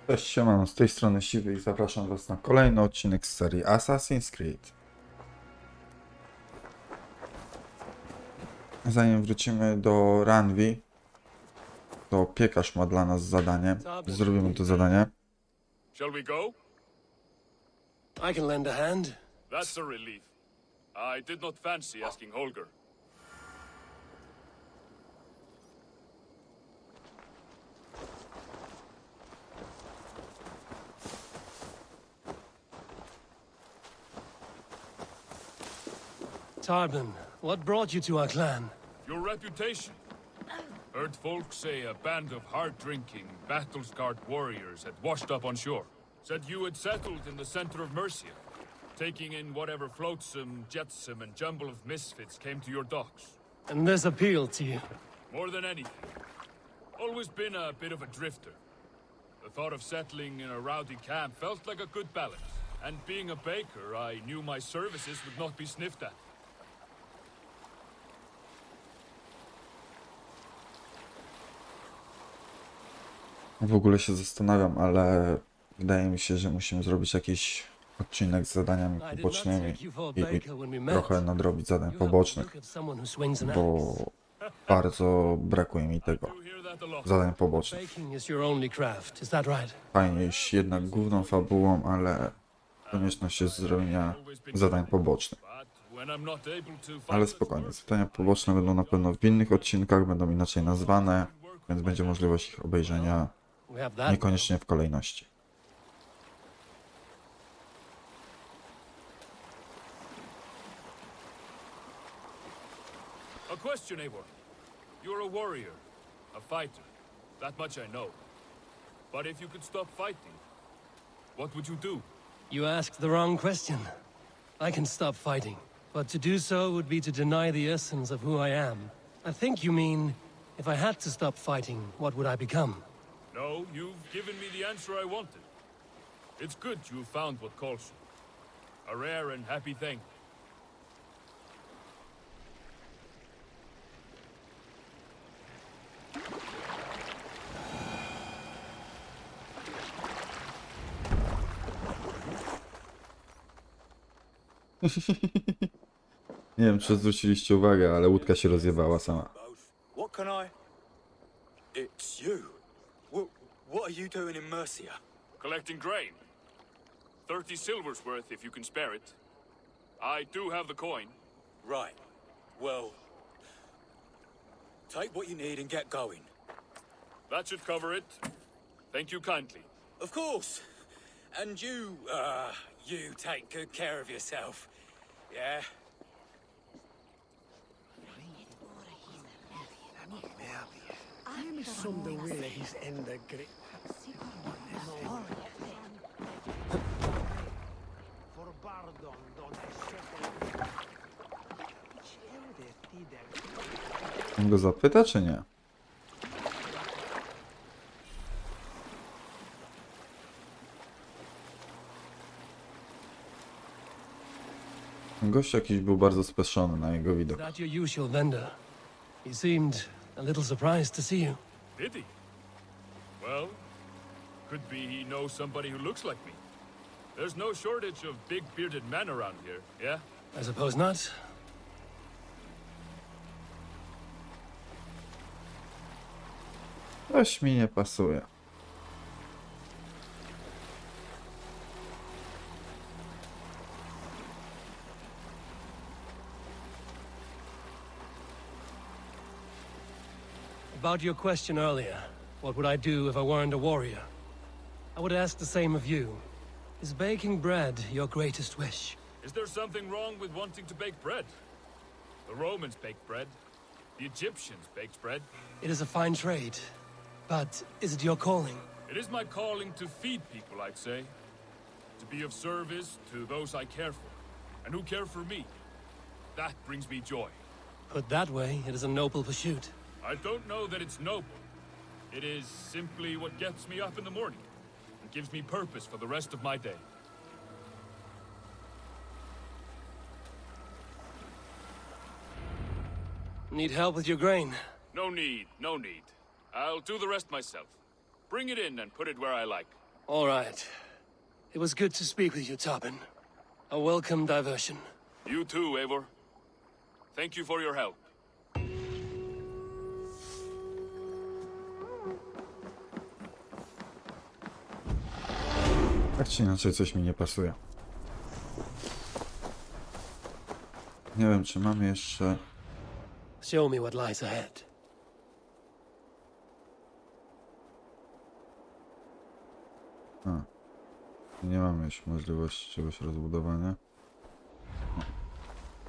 Cześć, siemano, z tej strony Siwy i zapraszam was na kolejny odcinek z serii Assassin's Creed. Zanim wrócimy do Ranvi, to piekarz ma dla nas zadanie. Zrobimy to zadanie. Shall we go? I can lend a hand. That's a relief. I did not fancy asking Holger. Tarbin, what brought you to our clan? Your reputation. Heard folk say a band of hard-drinking, battle-scarred warriors had washed up on shore. Said you had settled in the center of Mercia, taking in whatever flotsam, jetsam, and jumble of misfits came to your docks. And this appealed to you? More than anything. Always been a bit of a drifter. The thought of settling in a rowdy camp felt like a good balance. And being a baker, I knew my services would not be sniffed at. W ogóle się zastanawiam, ale wydaje mi się, że musimy zrobić jakiś odcinek z zadaniami pobocznymi i trochę nadrobić zadań pobocznych, bo bardzo brakuje mi tego. Zadań pobocznych. Baking is your only craft, is that right? Fajnie iść jednak główną fabułą, ale konieczność jest zrobienia zadań pobocznych. Ale spokojnie, zadania poboczne będą na pewno w innych odcinkach, będą inaczej nazwane, więc będzie możliwość ich obejrzenia We have that. niekoniecznie w kolejności. A question, Eivor. You're a warrior, a fighter. That much I know. But if you could stop fighting, what would you do? You asked the wrong question. I can stop fighting, but to do so would be to deny the essence of who I am. I think you mean, if I had to stop fighting, what would I become? No, you've given me the answer I wanted. It's good you found what calls you. A rare and happy thing. Nie wiem, czy zwróciliście uwagę, ale łódka się rozjebała sama. What can I... It's you. What are you doing in Mercia? Collecting grain. 30 silver's worth if you can spare it. I do have the coin. Right. Well... Take what you need and get going. That should cover it. Thank you kindly. Of course. And you take good care of yourself. Yeah? On go zapyta, czy nie? Gość jakiś był bardzo spieszony na jego Is widok. that your usual vendor? He seemed a little surprised to see you. Did he? Well, could be he knows somebody who looks like me. There's no shortage of big bearded men around here, yeah? I suppose not. Coś mi nie pasuje. About your question earlier, what would I do if I weren't a warrior? I would ask the same of you. Is baking bread your greatest wish? Is there something wrong with wanting to bake bread? The Romans baked bread. The Egyptians baked bread. It is a fine trade, but is it your calling? It is my calling to feed people, I'd say. To be of service to those I care for, and who care for me. That brings me joy. Put that way, it is a noble pursuit. I don't know that it's noble. It is simply what gets me up in the morning and gives me purpose for the rest of my day. Need help with your grain? No need, no need. I'll do the rest myself. Bring it in and put it where I like. All right. It was good to speak with you, Tobin. A welcome diversion. You too, Eivor. Thank you for your help. Tak czy inaczej coś mi nie pasuje. Nie wiem, czy mamy jeszcze... Show me what lies ahead. Nie mamy już możliwości czegoś rozbudowania.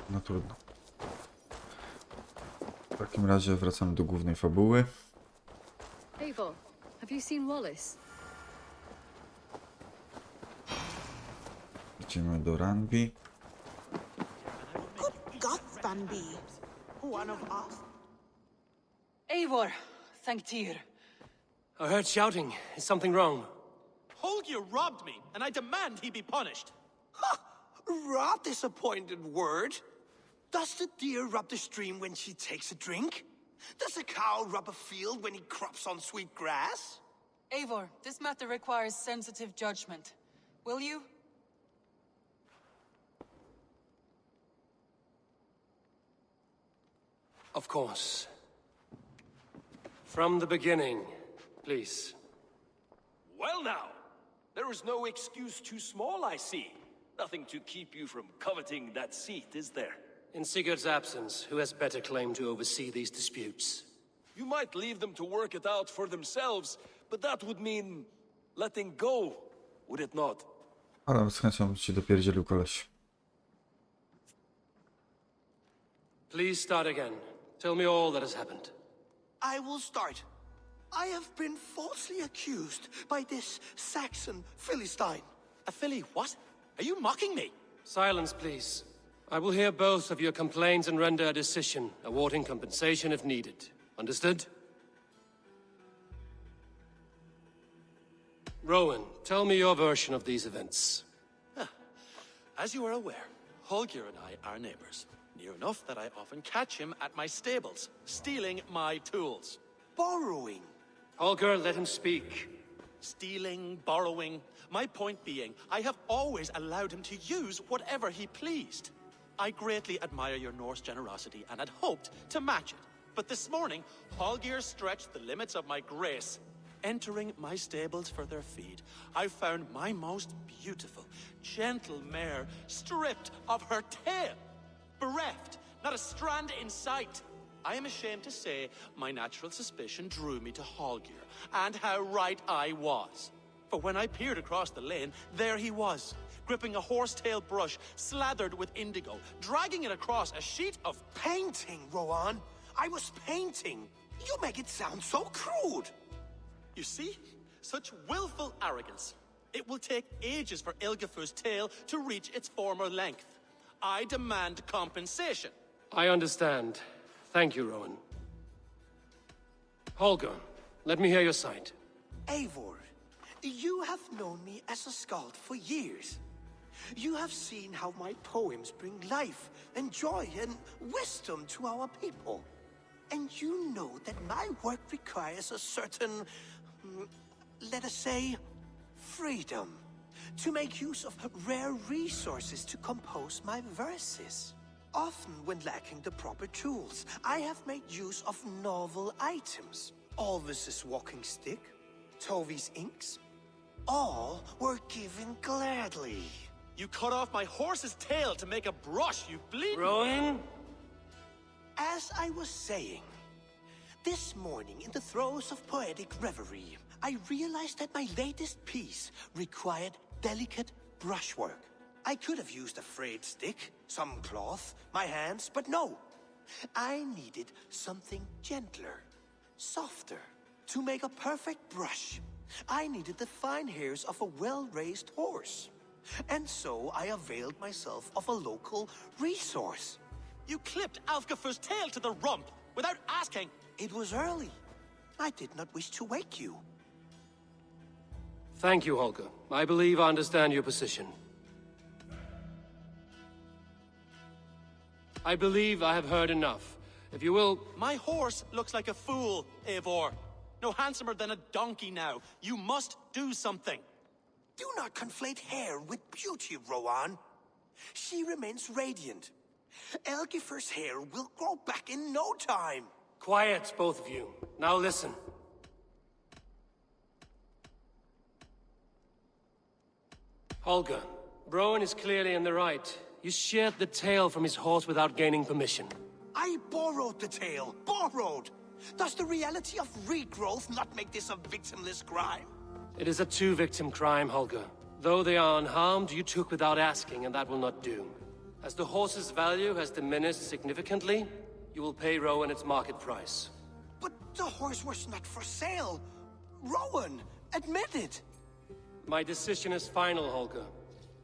No trudno. W takim razie wracamy do głównej fabuły. Eivor, have you seen Wallace? Idziemy do Rangi. Good God, Banby. One of us. Eivor, thank Tyr. I heard shouting. Is something wrong? Holger robbed me, and I demand he be punished. Rot disappointed word. Does the deer rub the stream when she takes a drink? Does a cow rub a field when he crops on sweet grass? Eivor, this matter requires sensitive judgment. Will you? Of course. From the beginning, please. Well now, there is no excuse too small, I see. Nothing to keep you from coveting that seat, is there? In Sigurd's absence, who has better claim to oversee these disputes? You might leave them to work it out for themselves, but that would mean letting go, would it not? Ale z chęcią ci dopierdzielił koleś. Please start again. Tell me all that has happened. I will start. I have been falsely accused by this Saxon Philistine. A filly, what? Are you mocking me? Silence, please. I will hear both of your complaints and render a decision, awarding compensation if needed. Understood? Rowan, tell me your version of these events. As you are aware, Holger and I are neighbors. Near enough that I often catch him at my stables, stealing my tools. Borrowing. Holger, let him speak. Stealing, borrowing. My point being, I have always allowed him to use whatever he pleased. I greatly admire your Norse generosity and had hoped to match it. But this morning, Holger stretched the limits of my grace. Entering my stables for their feed, I found my most beautiful, gentle mare stripped of her tail. Bereft, not a strand in sight. I am ashamed to say my natural suspicion drew me to Holger, and how right I was. For when I peered across the lane, there he was, gripping a horsetail brush slathered with indigo, dragging it across a sheet of... Painting, Rowan. I was painting. You make it sound so crude. You see? Such willful arrogance. It will take ages for Ilgafur's tail to reach its former length. I demand compensation. I understand. Thank you, Rowan. Holger, let me hear your side. Eivor, you have known me as a skald for years. You have seen how my poems bring life and joy and wisdom to our people. And you know that my work requires a certain, let us say, freedom to make use of rare resources to compose my verses. Often when lacking the proper tools, I have made use of novel items. Alvis's walking stick, Tovy's inks, all were given gladly. You cut off my horse's tail to make a brush, you bleeding... Rowan? As I was saying, this morning in the throes of poetic reverie, I realized that my latest piece required delicate brushwork. I could have used a frayed stick, some cloth, my hands, but no. I needed something gentler, softer. To make a perfect brush, I needed the fine hairs of a well-raised horse. And so I availed myself of a local resource. You clipped Alfgafur's tail to the rump without asking. It was early. I did not wish to wake you. Thank you, Holger. I believe I understand your position. I believe I have heard enough. If you will... My horse looks like a fool, Eivor. No handsomer than a donkey now. You must do something. Do not conflate hair with beauty, Rowan. She remains radiant. Elgifer's hair will grow back in no time. Quiet, both of you. Now listen. Holger, Rowan is clearly in the right. You sheared the tail from his horse without gaining permission. I borrowed the tail. Borrowed! Does the reality of regrowth not make this a victimless crime? It is a two-victim crime, Holger. Though they are unharmed, you took without asking, and that will not do. As the horse's value has diminished significantly, you will pay Rowan its market price. But the horse was not for sale. Rowan, admit it. My decision is final, Holger.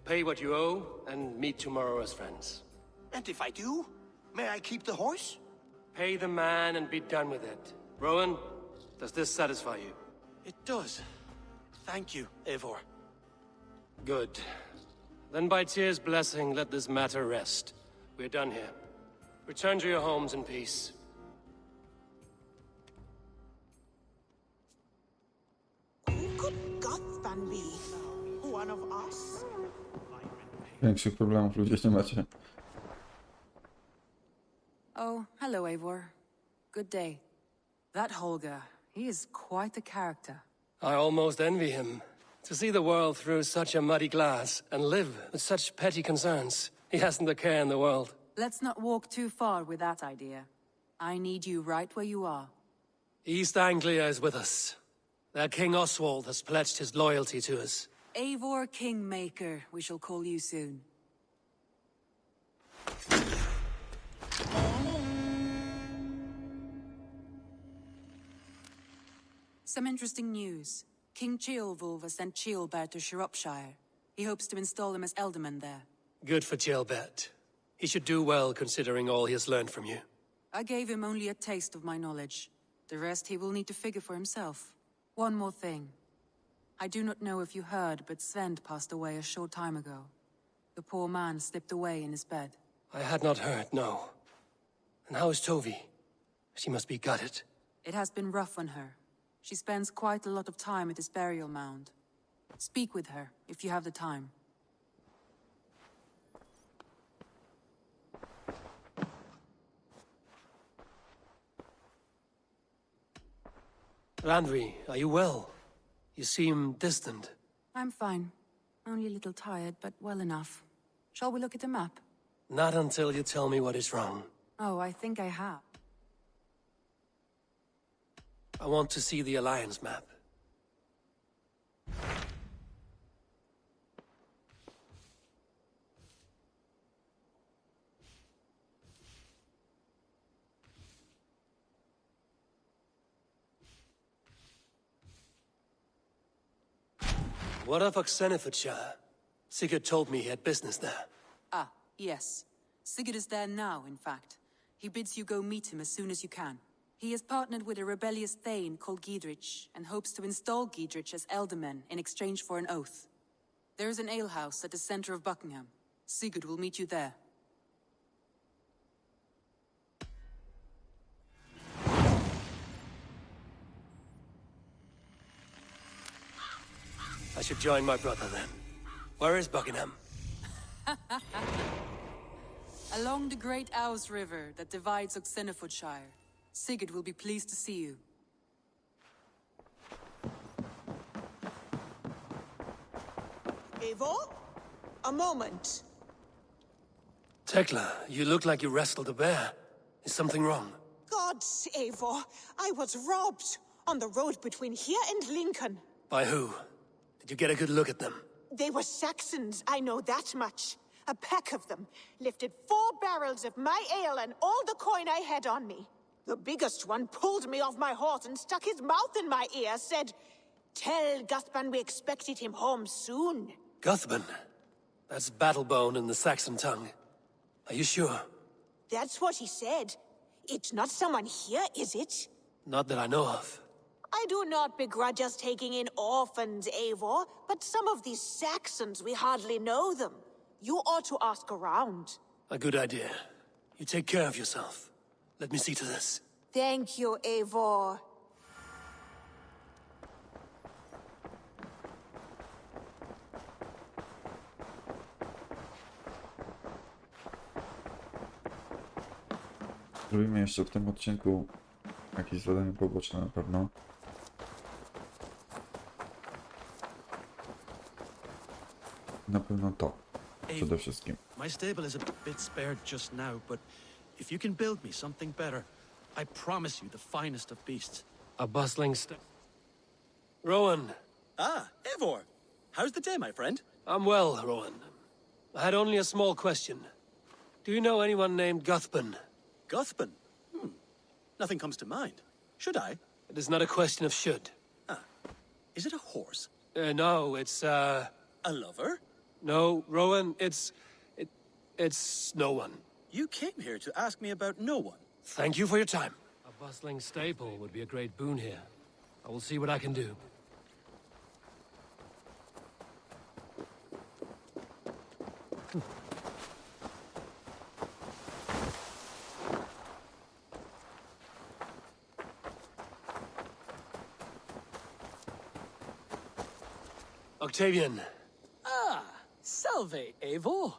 Pay what you owe, and meet tomorrow as friends. And if I do, may I keep the horse? Pay the man and be done with it. Rowan, does this satisfy you? It does. Thank you, Eivor. Good. Then by Tyr's blessing, let this matter rest. We're done here. Return to your homes in peace. Who could Gothman be? One of us? Większych problemów ludzie nie macie. Oh, hello, Eivor. Good day. That Holger, he is quite the character. I almost envy him. To see the world through such a muddy glass and live with such petty concerns. He hasn't a care in the world. Let's not walk too far with that idea. I need you right where you are. East Anglia is with us. Their King Oswald has pledged his loyalty to us. Eivor Kingmaker, we shall call you soon. Some interesting news. King Ceolwulf has sent Ceolbert to Shropshire. He hopes to install him as Ealdorman there. Good for Ceolbert. He should do well considering all he has learned from you. I gave him only a taste of my knowledge. The rest he will need to figure for himself. One more thing. I do not know if you heard, but Sven passed away a short time ago. The poor man slipped away in his bed. I had not heard, no. And how is Tovi? She must be gutted. It has been rough on her. She spends quite a lot of time at his burial mound. Speak with her, if you have the time. Randvi, are you well? You seem distant. I'm fine. Only a little tired, but well enough. Shall we look at the map? Not until you tell me what is wrong. Oh, I think I have. I want to see the Alliance map. What of Oxenfordshire? Sigurd told me he had business there. Ah, yes. Sigurd is there now, in fact. He bids you go meet him as soon as you can. He has partnered with a rebellious thane called Giedrich, and hopes to install Giedrich as Ealdorman in exchange for an oath. There is an alehouse at the center of Buckingham. Sigurd will meet you there. I should join my brother then. Where is Buckingham? Along the great Ouse River that divides Oxenfordshire. Sigurd will be pleased to see you. Eivor? A moment. Tekla, you look like you wrestled a bear. Is something wrong? Gods, Eivor, I was robbed on the road between here and Lincoln. By who? Did you get a good look at them? They were Saxons, I know that much. A pack of them lifted 4 barrels of my ale and all the coin I had on me. The biggest one pulled me off my horse and stuck his mouth in my ear, said, "Tell Guthban we expected him home soon." Guthban? That's Battlebone in the Saxon tongue. Are you sure? That's what he said. It's not someone here, is it? Not that I know of. I do not begrudge us taking in orphans, Eivor, but some of these Saxons, we hardly know them. You ought to ask around. A good idea. You take care of yourself. Let me see to this. Thank you, Eivor. Zrobimy jeszcze w tym odcinku jakieś zadanie poboczne na pewno. Na pewno to. Przede wszystkim. My stable is a bit spared just now, but if you can build me something better, I promise you the finest of beasts. A bustling Rowan. Ah, Eivor. How's the day, my friend? I'm well, Rowan. I had only a small question. Do you know anyone named Guthban? Guthban? Nothing comes to mind. Should I? It is not a question of should. Is it a horse? No, it's, A lover? No, Rowan, it's no one. You came here to ask me about no one. Thank you for your time. A bustling stable would be a great boon here. I will see what I can do. Octavian. Salve, Eivor.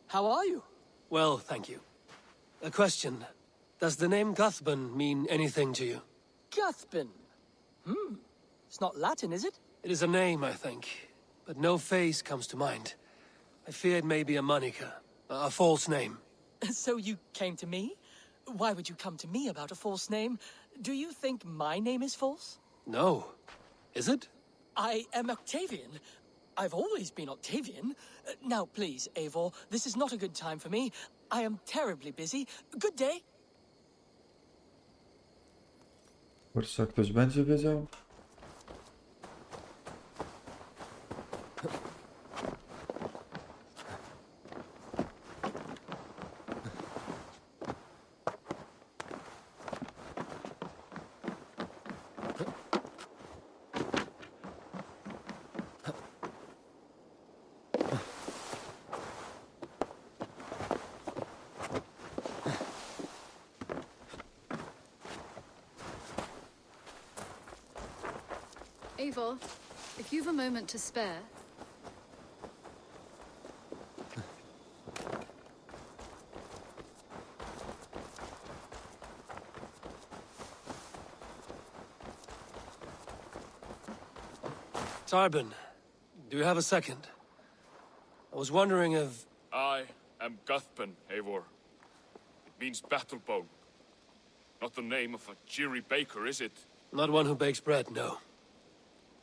How are you? Well, thank you. A question. Does the name Guthban mean anything to you? Guthban. It's not Latin, is it? It is a name, I think, but no face comes to mind. I fear it may be a moniker, a false name. So you came to me? Why would you come to me about a false name? Do you think my name is false? No. Is it? I am Octavian. I've always been Octavian. Now, please, Eivor, this is not a good time for me. I am terribly busy. Good day. Kurczę, ktoś będzie wiedział? Eivor, if you've a moment to spare. Tarbin, do you have a second? I was wondering if... I am Guthban, Eivor. It means battle bone. Not the name of a cheery baker, is it? Not one who bakes bread, no.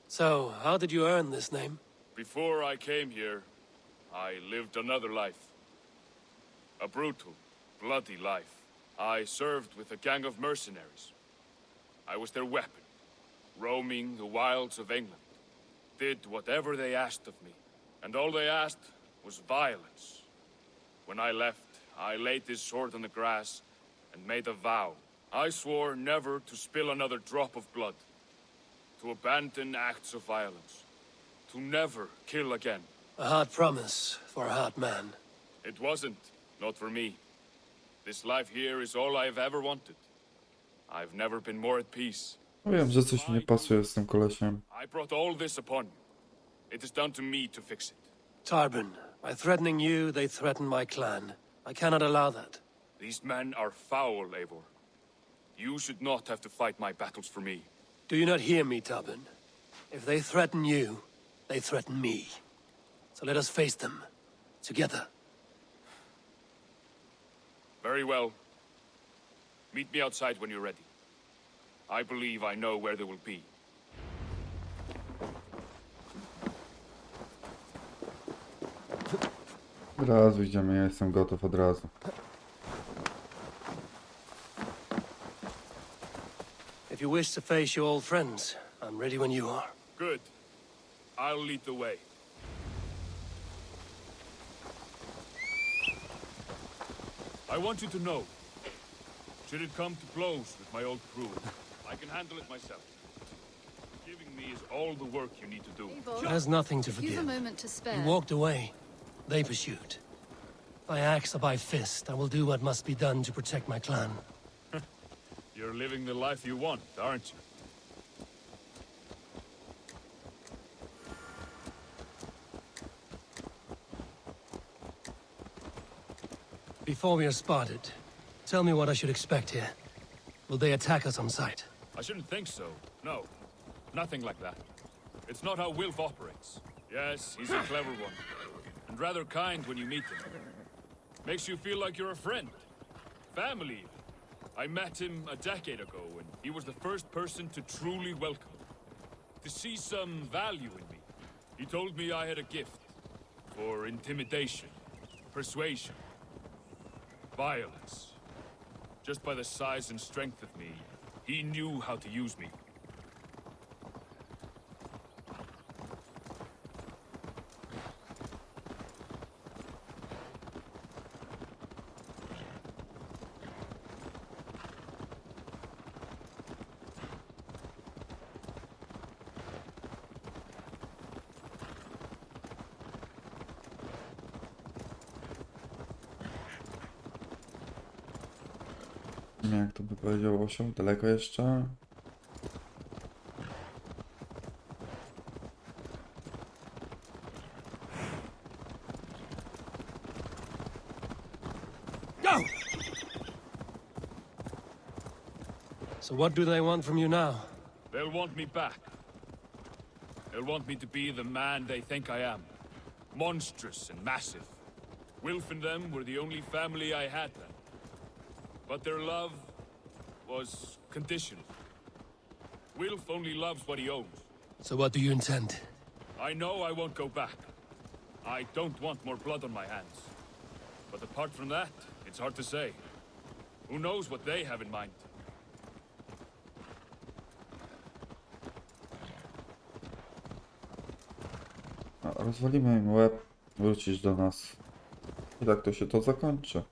So, how did you earn this name? Before I came here, I lived another life. A brutal, bloody life. I served with a gang of mercenaries. I was their weapon, roaming the wilds of England. Did whatever they asked of me, and all they asked was violence. When I left, I laid this sword on the grass and made a vow. I swore never to spill another drop of blood, to abandon acts of violence, to never kill again. A hard promise for a hard man. It wasn't, not for me. This life here is all I've ever wanted. I've never been more at peace. Wiem, że coś mi nie pasuje z tym kolesiem. I brought all this upon you. It is down to me to fix it. Tarbin, by threatening you, they threaten my clan. I cannot allow that. These men are foul, Eivor. You should not have to fight my battles for me. Do you not hear me, Tarbin? If they threaten you, they threaten me. So let us face them, together. Very well. Meet me outside when you're ready. I believe I know where they will be. Od razu idziemy, ja jestem gotów od razu. If you wish to face your old friends, I'm ready when you are. Good. I'll lead the way. I want you to know, should it come to blows with my old crew, I can handle it myself. Giving me is all the work you need to do. Eivor, There's nothing to if you've a forgive. moment to spare. You walked away. They pursued. By axe or by fist, I will do what must be done to protect my clan. You're living the life you want, aren't you? Before we are spotted, Tell me what I should expect here. Will they attack us on sight? I shouldn't think so. No. Nothing like that. It's not how Wilf operates. Yes, he's a clever one. And rather kind when you meet him. Makes you feel like you're a friend. Family. I met him a decade ago, and he was the first person to truly welcome me. To see some value in me. He told me I had a gift. For intimidation. Persuasion. Violence. Just by the size and strength of me, he knew how to use me. Nie wiem, jak to by powiedział osioł, daleko jeszcze. So what do they want from you now? They'll want me back. They'll want me to be the man they think I am. Monstrous and massive. Wilf and them were the only family I had then. But their love was conditional. Wilf only loves what he owns. So what do you intend? I know I won't go back. I don't want more blood on my hands. But apart from that, it's hard to say. Who knows what they have in mind? Rozwalimy im łeb, wrócisz do nas. I tak to się to zakończy.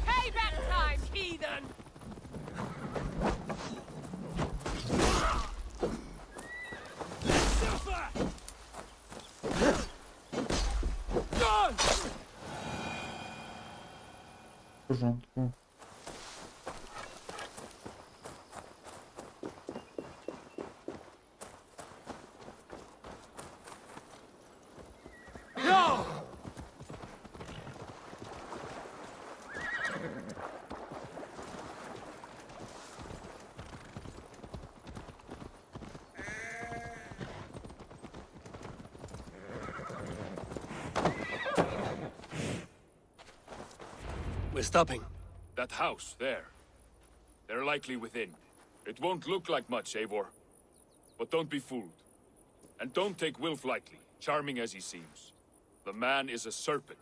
Payback time, heathen! W porządku. We're stopping. That house, there. They're likely within. It won't look like much, Eivor. But don't be fooled. And don't take Wilf lightly, charming as he seems. The man is a serpent.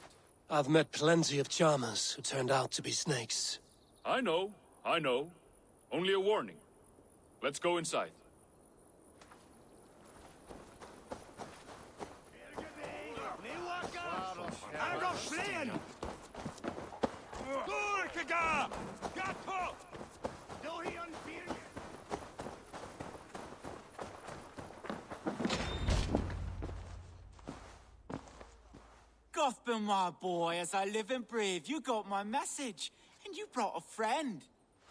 I've met plenty of charmers who turned out to be snakes. I know. Only a warning. Let's go inside. Gotham, my boy, as I live and breathe, you got my message. And you brought a friend.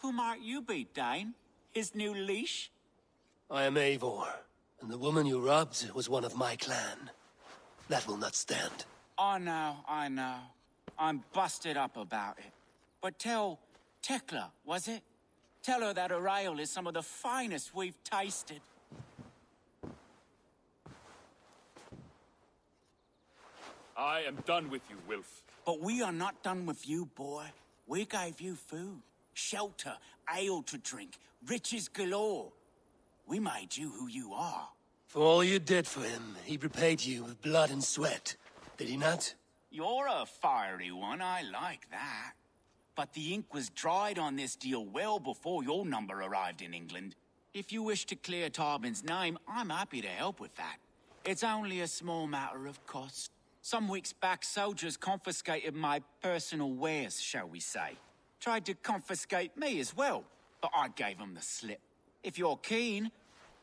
Who might you be, Dane? His new leash? I am Eivor, and the woman you robbed was one of my clan. That will not stand. I know. I'm busted up about it. But tell Tekla, was it? Tell her that her ale is some of the finest we've tasted. I am done with you, Wilf. But we are not done with you, boy. We gave you food, shelter, ale to drink, riches galore. We made you who you are. For all you did for him, he repaid you with blood and sweat. Did he not? You're a fiery one, I like that. But the ink was dried on this deal well before your number arrived in England. If you wish to clear Tarbin's name, I'm happy to help with that. It's only a small matter of cost. Some weeks back, soldiers confiscated my personal wares, shall we say. Tried to confiscate me as well. but I gave them the slip. If you're keen,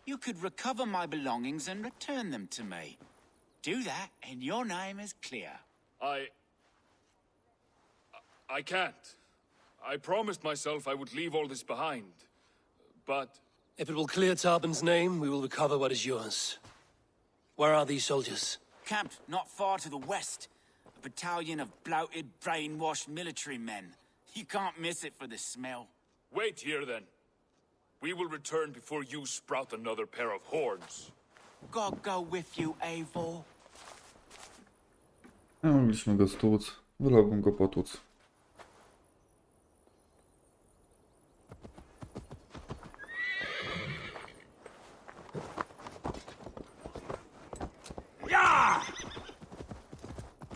you could recover my belongings and return them to me. Do that, and your name is clear. I can't. I promised myself I would leave all this behind. But... If it will clear Tarbin's name, we will recover what is yours. Where are these soldiers? Camped not far to the west. A battalion of bloated, brainwashed military men. You can't miss it for the smell. Wait here, then. We will return before you sprout another pair of horns. God go with you, Eivor. Nie mogliśmy go stłuc. Wolałbym go potłuc.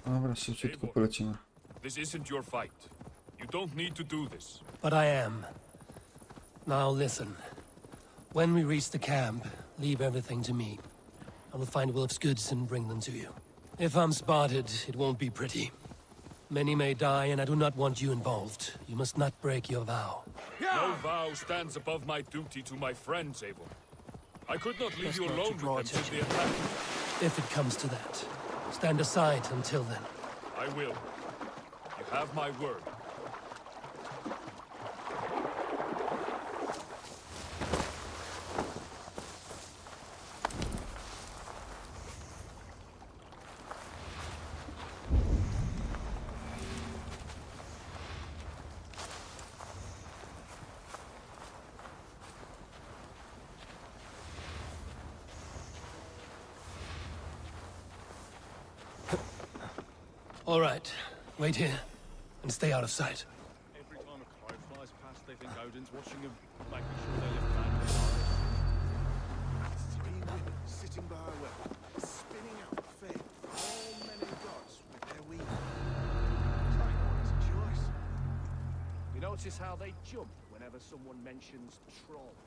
Dobra, szybciutko polecimy. This isn't your fight. You don't need to do this. But I am. Now listen. When we reach the camp, leave everything to me. I will find Wilf's goods and bring them to you. If I'm spotted, it won't be pretty. Many may die, and I do not want you involved. You must not break your vow. No vow stands above my duty to my friends, Abel. I could not leave Best you not to alone draw with them till the attention. attack. If it comes to that, stand aside until then. I will. You have my word. All right. Wait here, and stay out of sight. Every time a crow flies past, they think Odin's watching them, making sure they live back in lives. 3 women sitting by a well, spinning out fame for all men and gods with their weaving. It's like always a choice. You notice how they jump whenever someone mentions trolls?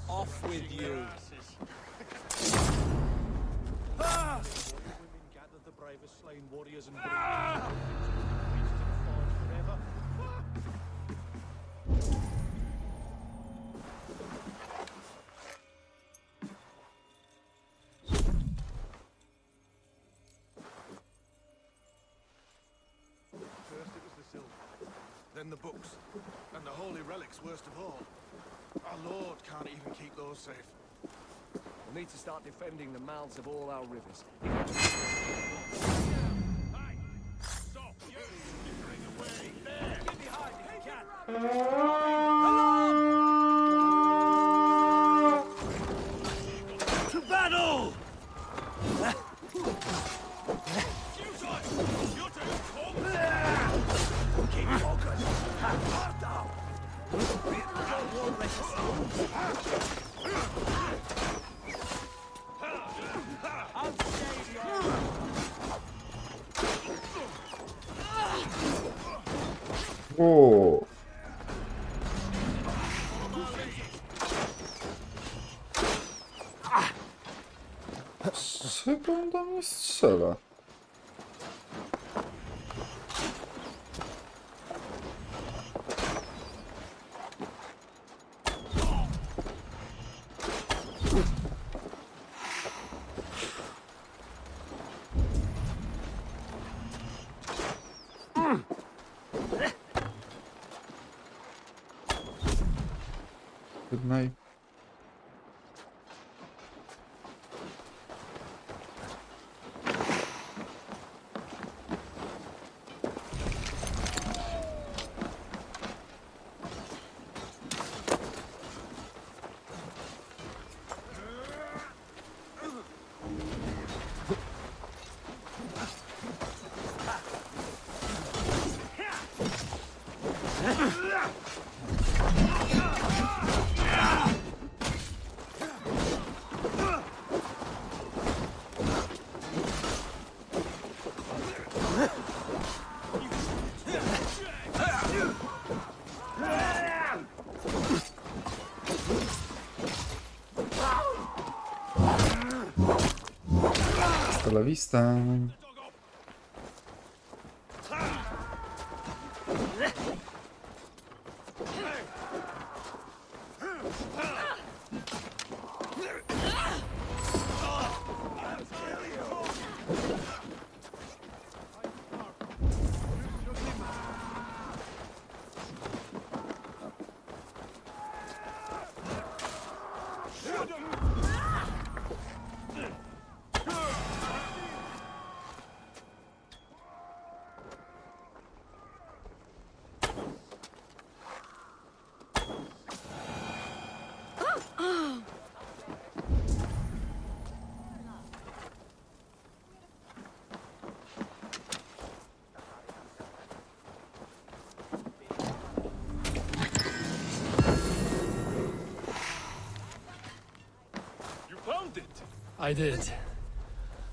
Off with you. Women gather the bravest slain warriors and bring forever. First it was the silver, then the books, and the holy relics worst of all. Our Lord can't even keep those safe. We'll need to start defending the mouths of all our rivers. Stop! You! Bring away! There! Get behind if you can! To battle! Keep focused! Hard down! O! Czego on do mnie strzela? Jednej. la vista. I did.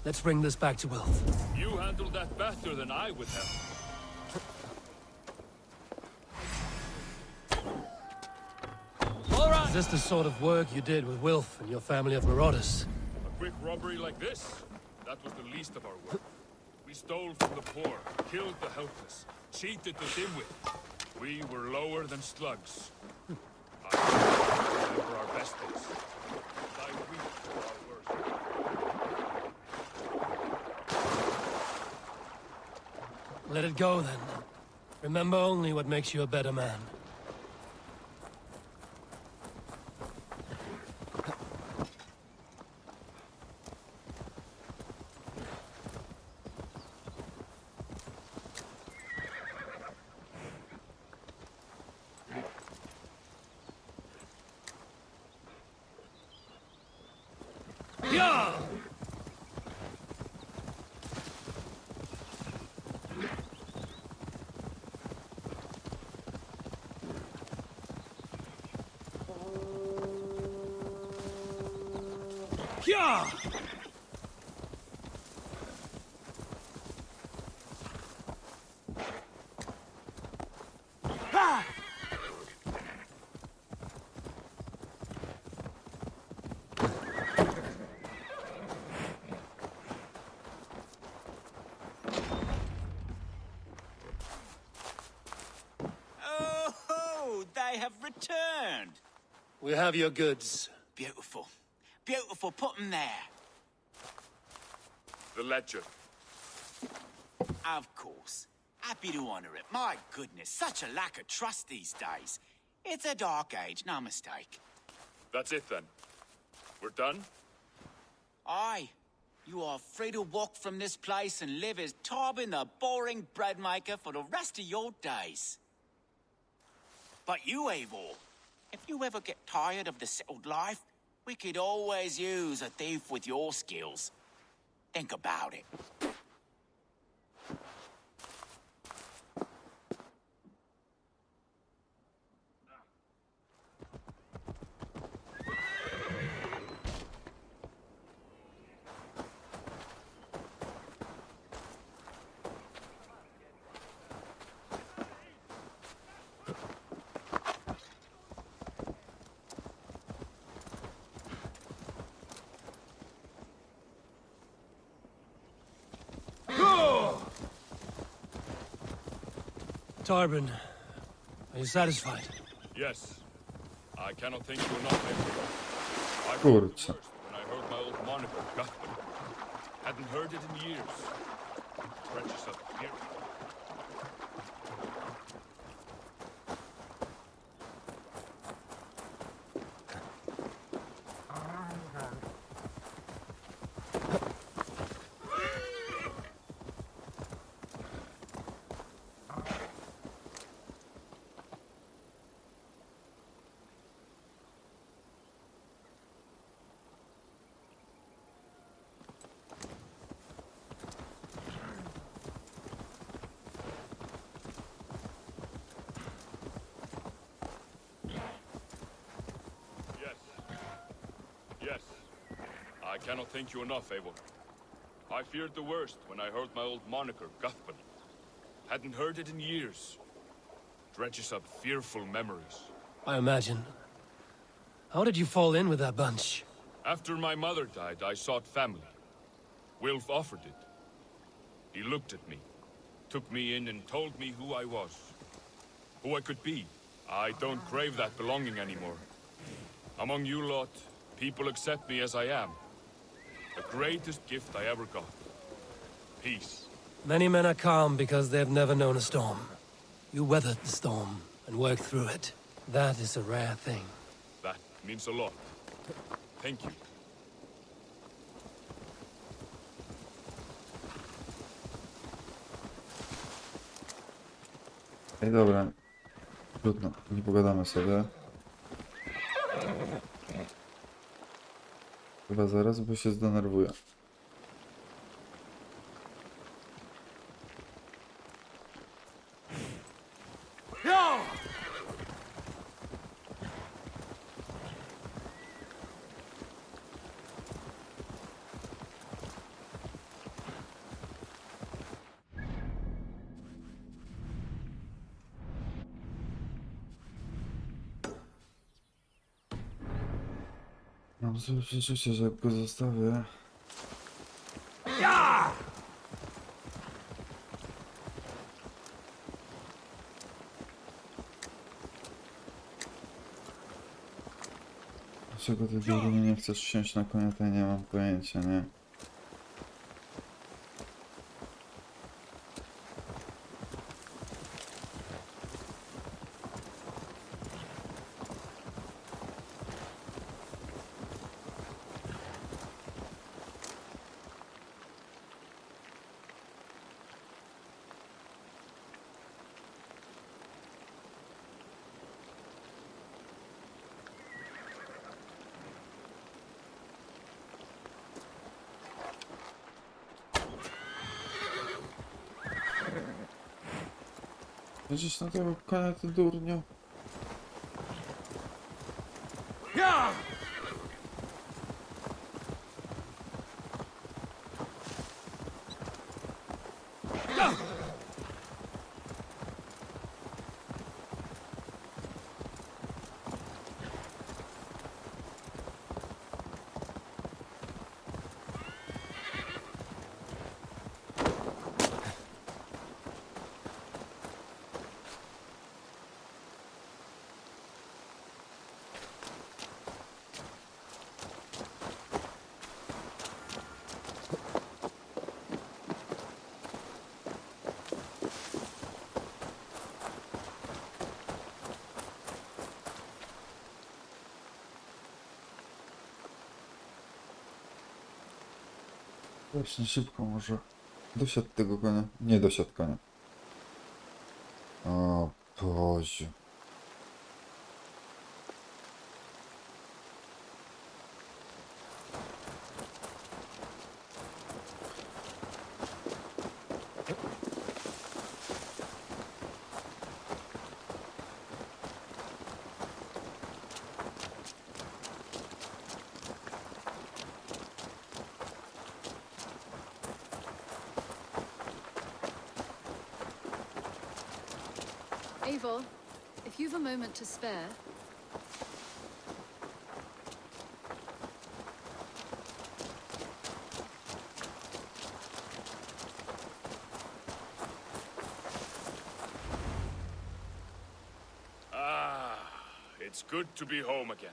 Let's bring this back to Wilf. You handled that better than I would have. All right. Is this the sort of work you did with Wilf and your family of marauders? A quick robbery like this? That was the least of our work. We stole from the poor, killed the helpless, cheated the dimwit. We were lower than slugs. I remember our best days. I weep for our worst. Let it go, then. Remember only what makes you a better man. Yeah! Yeah! Oh, they have returned. We have your goods. Beautiful. Beautiful. Put them there. The ledger. Of course. Happy to honor it. My goodness, such a lack of trust these days. It's a dark age, no mistake. That's it then. We're done? Aye. You are free to walk from this place and live as Tobin the boring bread maker for the rest of your days. But you, Eivor, if you ever get tired of the settled life, we could always use a thief with your skills. Think about it. Tarbin, are you satisfied? Yes. I cannot thank you enough, everyone. I Kurczę. felt the worst when I heard my old moniker, Guthman. Hadn't heard it in years. Precious of here. Yes. I cannot thank you enough, Eivor. I feared the worst when I heard my old moniker, Guthman. Hadn't heard it in years. Dredges up fearful memories. I imagine. How did you fall in with that bunch? After my mother died, I sought family. Wilf offered it. He looked at me, took me in and told me who I was, who I could be. I don't crave that belonging anymore. Among you lot, people accept me as I am. The greatest gift I ever got. Peace. Many men are calm because they have never known a storm. You weathered the storm and worked through it. That is a rare thing. That means a lot. Thank you. Ej, dobra. Trudno, nie pogadamy sobie. Chyba zaraz, bo się zdenerwuję. Mam złe przeczucie, że jak go zostawię... Dlaczego ty durnie nie chcesz wsiąść na konia, to ja nie mam pojęcia, nie? Jedziesz na tego konia, ty durniu. Właśnie szybko może. Dosiadł tego konia. Nie dosiadł konia. O Boże. Eivor, if you've a moment to spare... It's good to be home again.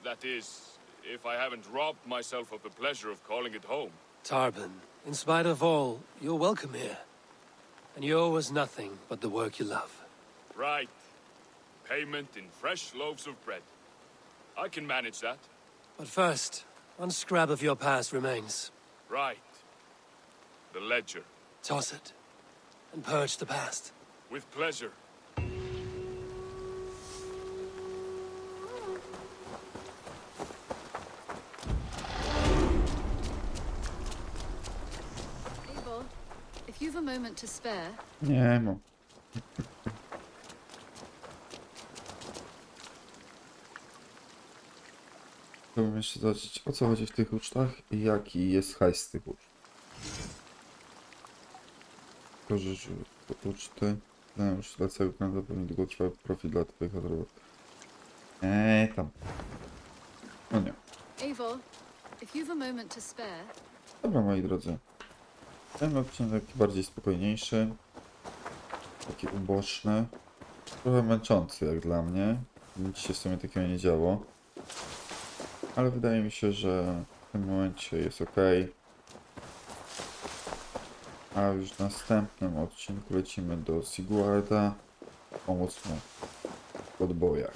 That is, if I haven't robbed myself of the pleasure of calling it home. Tarban, in spite of all, you're welcome here. And you owe us nothing but the work you love. Right. Payment in fresh loaves of bread. I can manage that. But first, one scrap of your past remains. Right. The ledger. Toss it, and purge the past. With pleasure. Eivor, if you've a moment to spare... Nie mam. Chciałbym jeszcze zobaczyć, o co chodzi w tych ucztach i jaki jest hajs z tych uczt. Korzyść uczty. Dają już dla całego kanału pewnie długotrwały profit dla twoich odrobów. Tam. No nie. Eivor, if you've a moment to spare... Dobra, moi drodzy. Ten odcinek taki bardziej spokojniejszy. Taki uboczny. Trochę męczący jak dla mnie. Nic się w sumie takiego nie działo. Ale wydaje mi się, że w tym momencie jest ok. A już w następnym odcinku lecimy do Sigwarda. Pomóc mu w podbojach.